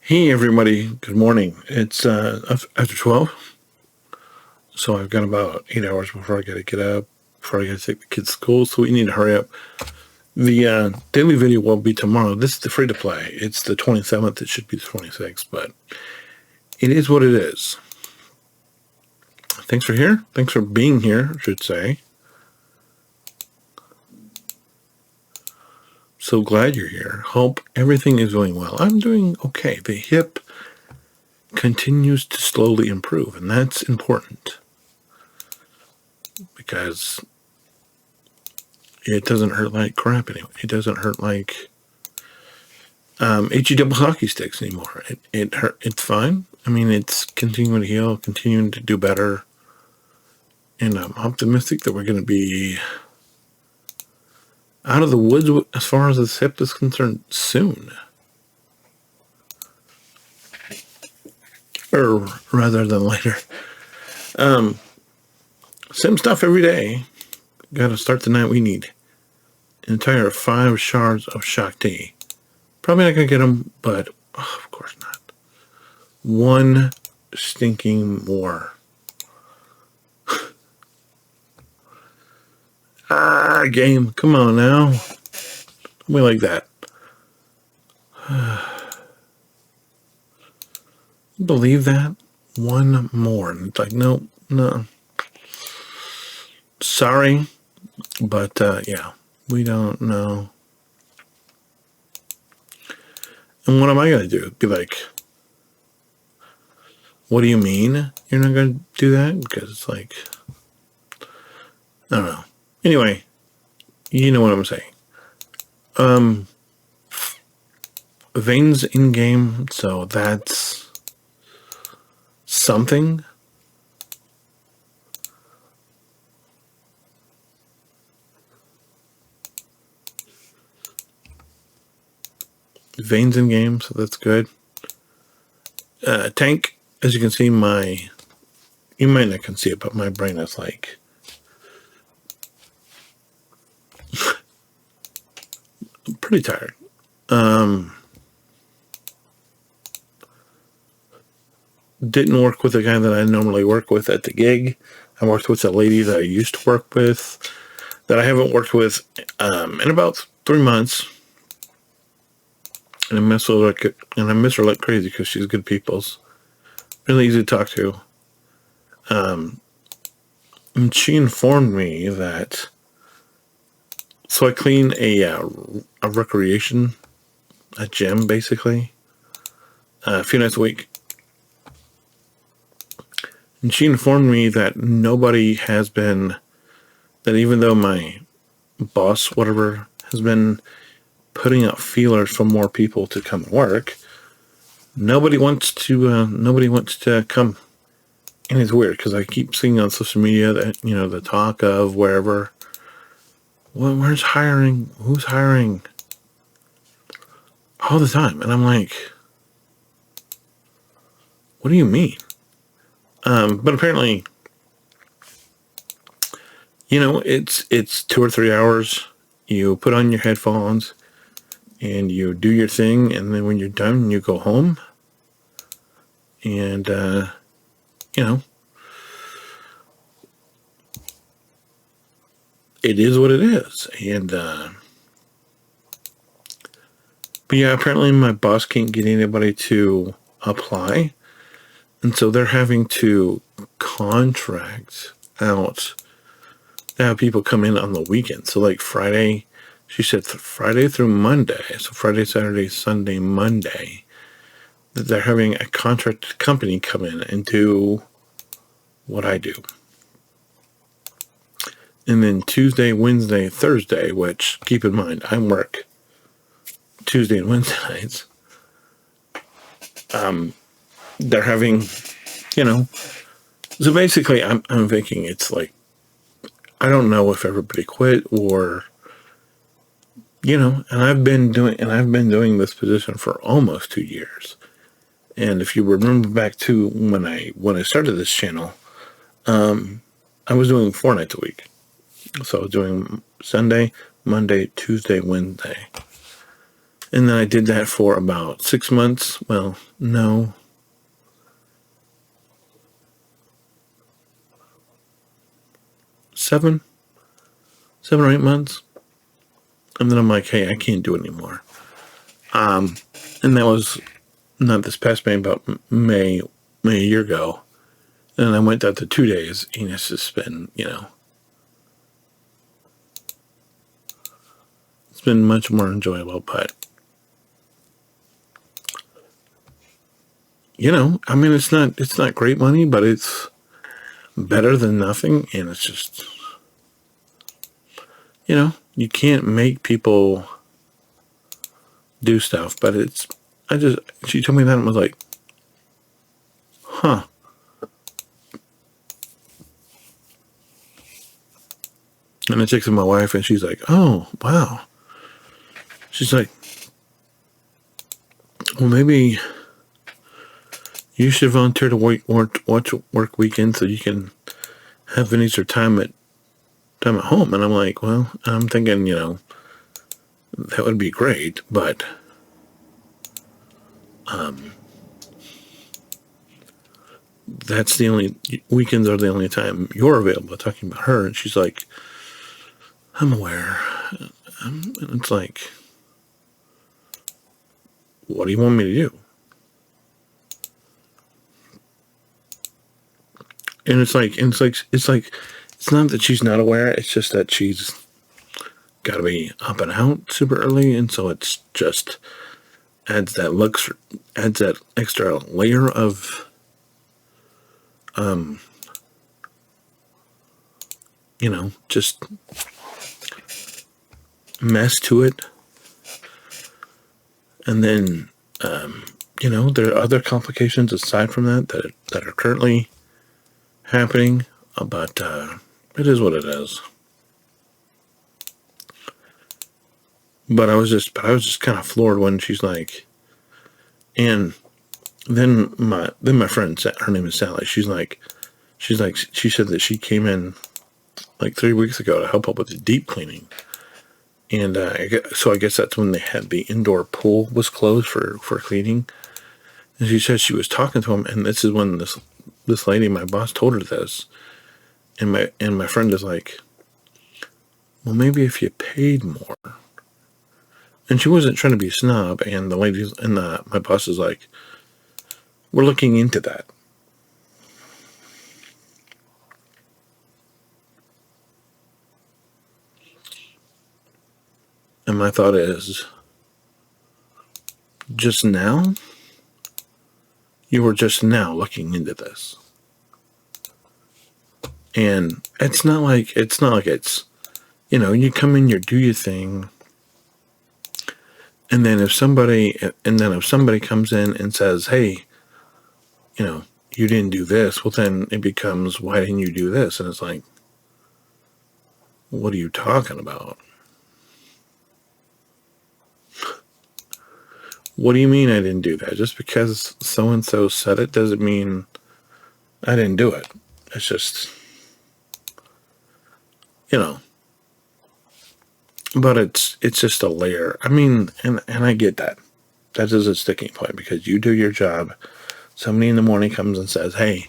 Hey everybody, good morning. It's after 12, so I've got about 8 hours before I gotta get up, before I gotta take the kids to school, so we need to hurry up. The daily video will be tomorrow. This is the free to play. It's the 27th, it should be the 26th, but it is what it is. Thanks for being here, I should say. So glad you're here. Hope everything is going well. I'm doing okay. The hip continues to slowly improve, and that's important because it doesn't hurt like crap anymore. It doesn't hurt like HE double hockey sticks anymore. It's fine. I mean, it's continuing to heal, continuing to do better, and I'm optimistic that we're going to be out of the woods as far as this hip is concerned soon, or rather than later. Same stuff every day. Got to start the night. We need an entire 5 shards of Shakti. Probably not going to get them, but of course not. One stinking more. Game. Come on now. We like that. Believe that? One more. And it's like, no. Sorry, but yeah, we don't know. And what am I going to do? Be like, what do you mean you're not going to do that? Because it's like, I don't know. Anyway, you know what I'm saying. Veins in game, so that's something. Veins in game, so that's good. Tank, as you can see, you might not can see it, but my brain is like pretty tired. Didn't work with the guy that I normally work with at the gig. I worked with a lady that I used to work with that I haven't worked with in about 3 months. And I miss her like crazy because she's good people's. Really easy to talk to. And she informed me that, so I clean a recreation, a gym basically, a few nights a week. And she informed me that nobody has been, that even though my boss, whatever, has been putting out feelers for more people to come and work, nobody wants to come. And it's weird because I keep seeing on social media that, the talk of wherever, well, where's hiring? Who's hiring? All the time. And I'm like, what do you mean? But apparently, it's 2 or 3 hours. You put on your headphones and you do your thing. And then when you're done, you go home. And, it is what it is. And, but yeah, apparently my boss can't get anybody to apply. And so they're having to contract out to have people come in on the weekend. So like Friday, she said Friday through Monday. So Friday, Saturday, Sunday, Monday, that they're having a contract company come in and do what I do. And then Tuesday, Wednesday, Thursday, which keep in mind, I work Tuesday and Wednesday nights. They're having, so basically I'm thinking it's like, I don't know if everybody quit or, and I've been doing this position for almost 2 years. And if you remember back to when I started this channel, I was doing 4 nights a week. So I was doing Sunday, Monday, Tuesday, Wednesday. And then I did that for about 6 months. Well, no. 7 or 8 months. And then I'm like, hey, I can't do it anymore. And that was not this past May, but May a year ago. And I went out to 2 days, and it's just been, it's been much more enjoyable. But, I mean, it's not great money, but it's better than nothing. And it's just, you can't make people do stuff, but she told me that and was like, huh. And I texted my wife, and she's like, oh, wow. She's like, well, maybe you should volunteer to work weekends so you can have any extra time at home. And I'm like, well, I'm thinking, that would be great, but that's the only weekends are the only time you're available. Talking about her, and she's like, I'm aware. And it's like, what do you want me to do? And it's not that she's not aware. It's just that she's got to be up and out super early, and so it's just adds that extra layer of just mess to it. And then there are other complications aside from that are currently happening, but it is what it is. But I was just kind of floored when she's like, and then my friend, her name is Sally. She said that she came in like 3 weeks ago to help up with the deep cleaning, and so I guess that's when they had the indoor pool was closed for cleaning. And she said she was talking to him, and this is when this lady, my boss, told her this, and my friend is like, well, maybe if you paid more. And she wasn't trying to be a snob, and my boss is like, we're looking into that. And my thought is, just now? You were just now looking into this. And it's not like it's, you come in, you do your thing. And then if somebody comes in and says, hey, you didn't do this, well, then it becomes, why didn't you do this? And it's like, what are you talking about? What do you mean I didn't do that? Just because so-and-so said it doesn't mean I didn't do it. It's just, but it's just a layer. I mean, and I get that. That is a sticking point, because you do your job. Somebody in the morning comes and says, hey,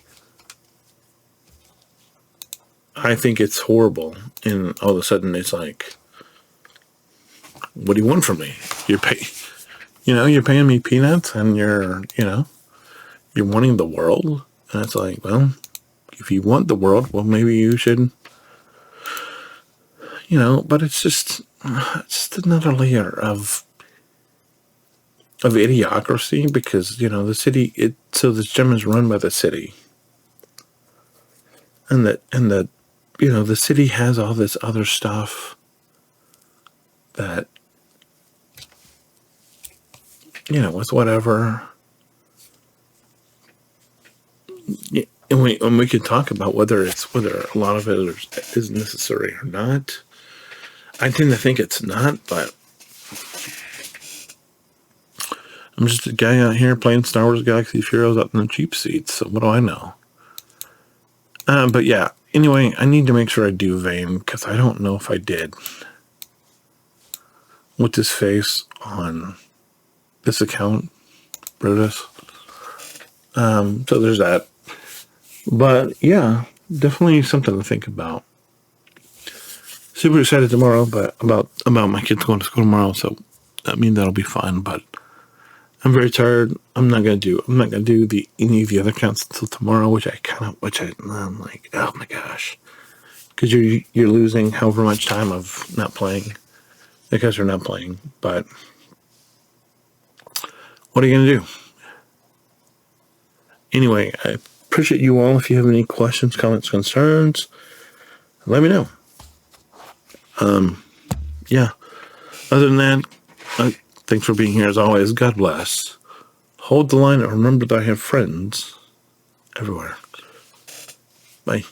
I think it's horrible. And all of a sudden it's like, what do you want from me? You're paying me peanuts, and you're wanting the world. And it's like, well, if you want the world, well, maybe you should, but it's just another layer of idiocracy, because, the city, so this gym is run by the city. And the city has all this other stuff that, with whatever. And we could talk about whether a lot of it is necessary or not. I tend to think it's not, but I'm just a guy out here playing Star Wars Galaxy of Heroes up in the cheap seats, so what do I know? But yeah, anyway, I need to make sure I do vein, because I don't know if I did. With this face on this account, Brutus. So there's that. But yeah, definitely something to think about. Super excited tomorrow, but about my kids going to school tomorrow. So I mean that'll be fun. But I'm very tired. I'm not gonna do any of the other accounts until tomorrow, I'm like, oh my gosh, because you're losing however much time of not playing because you're not playing. But what are you gonna do? Anyway, I appreciate you all. If you have any questions, comments, concerns, let me know. Yeah. Other than that, thanks for being here as always. God bless. Hold the line and remember that I have friends everywhere. Bye.